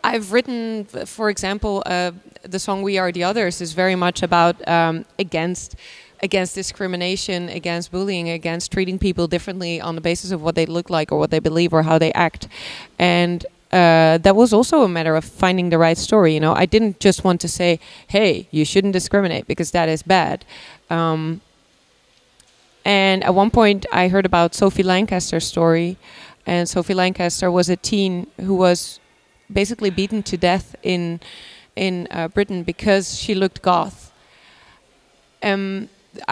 I've written, for example, the song "We Are the Others" is very much about against discrimination, against bullying, against treating people differently on the basis of what they look like or what they believe or how they act, and that was also a matter of finding the right story. You know, I didn't just want to say, "Hey, you shouldn't discriminate because that is bad." And at one point, I heard about Sophie Lancaster's story, and Sophie Lancaster was a teen who was basically beaten to death in Britain because she looked goth. I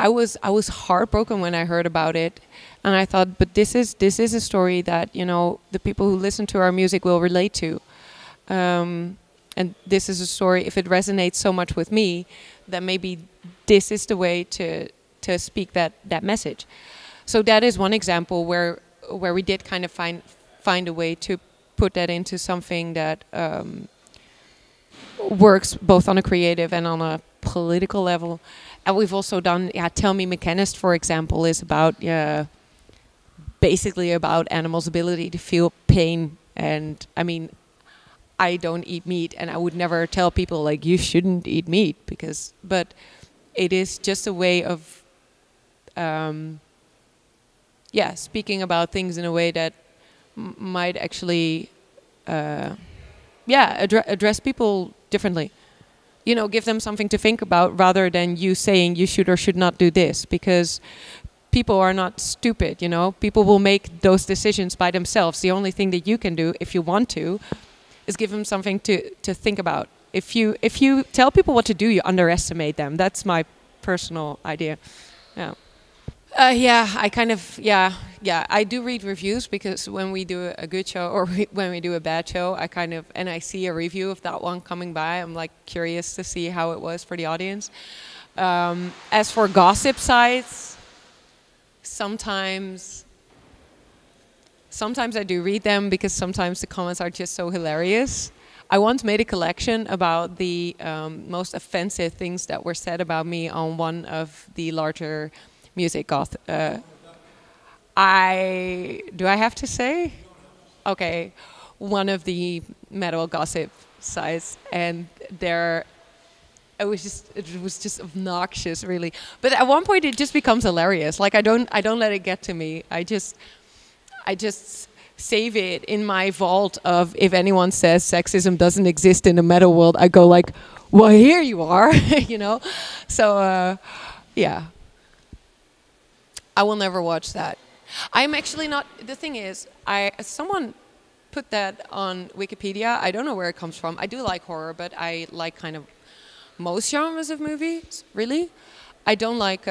was heartbroken when I heard about it, and I thought, but this is a story that, you know, the people who listen to our music will relate to, and this is a story, if it resonates so much with me, then maybe this is the way to speak that message. So that is one example where we did kind of find a way to put that into something that works both on a creative and on a political level. And we've also done, Tell Me Mechanist, for example, is about basically about animals' ability to feel pain. And I mean, I don't eat meat, and I would never tell people like you shouldn't eat meat but it is just a way of speaking about things in a way that might actually address people differently. You know, give them something to think about rather than you saying you should or should not do this, because people are not stupid, you know. People will make those decisions by themselves. The only thing that you can do, if you want to, is give them something to think about. If you tell people what to do, you underestimate them. That's my personal idea. I do read reviews, because when we do a good show or when we do a bad show, I see a review of that one coming by, I'm like curious to see how it was for the audience. As for gossip sites, sometimes I do read them, because sometimes the comments are just so hilarious. I once made a collection about the most offensive things that were said about me on one of the larger music goth. I have to say? Okay, one of the metal gossip sites, and it was just obnoxious, really. But at one point, it just becomes hilarious. Like I don't let it get to me. I just save it in my vault of, if anyone says sexism doesn't exist in the metal world, I go like, well, here you are, you know. So yeah. I will never watch that. I'm actually not. The thing is, someone put that on Wikipedia. I don't know where it comes from. I do like horror, but I like kind of most genres of movies. Really, I don't like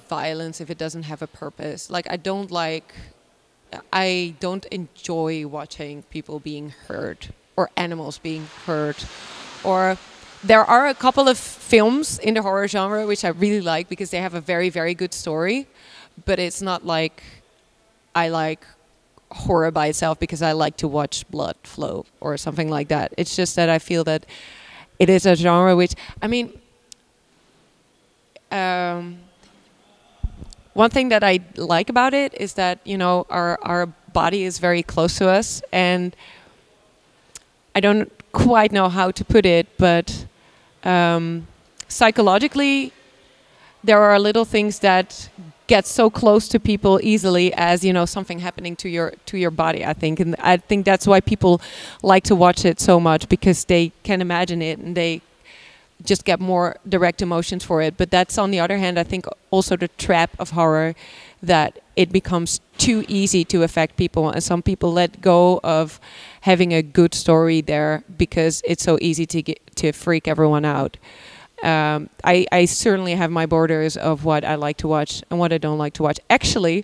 violence if it doesn't have a purpose. Like I don't enjoy watching people being hurt or animals being hurt, or. There are a couple of films in the horror genre which I really like, because they have a very, very good story. But it's not like I like horror by itself because I like to watch blood flow or something like that. It's just that I feel that it is a genre which, I mean, one thing that I like about it is that, you know, our body is very close to us, and I don't quite know how to put it, but psychologically, there are little things that get so close to people easily as, you know, something happening to your body, I think. And I think that's why people like to watch it so much, because they can imagine it and they just get more direct emotions for it. But that's, on the other hand, I think also the trap of horror, that it becomes too easy to affect people, and some people let go of having a good story there because it's so easy to freak everyone out. I certainly have my borders of what I like to watch and what I don't like to watch. Actually,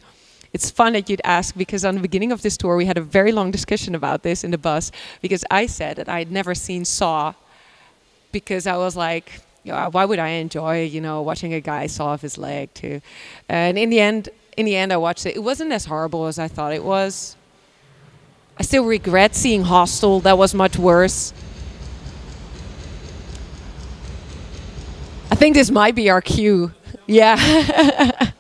it's fun that you'd ask, because on the beginning of this tour we had a very long discussion about this in the bus, because I said that I had never seen Saw, because I was like, why would I enjoy, you know, watching a guy saw off his leg too? And in the end I watched it. It wasn't as horrible as I thought it was. I still regret seeing Hostel. That was much worse. I think this might be our cue. Yeah.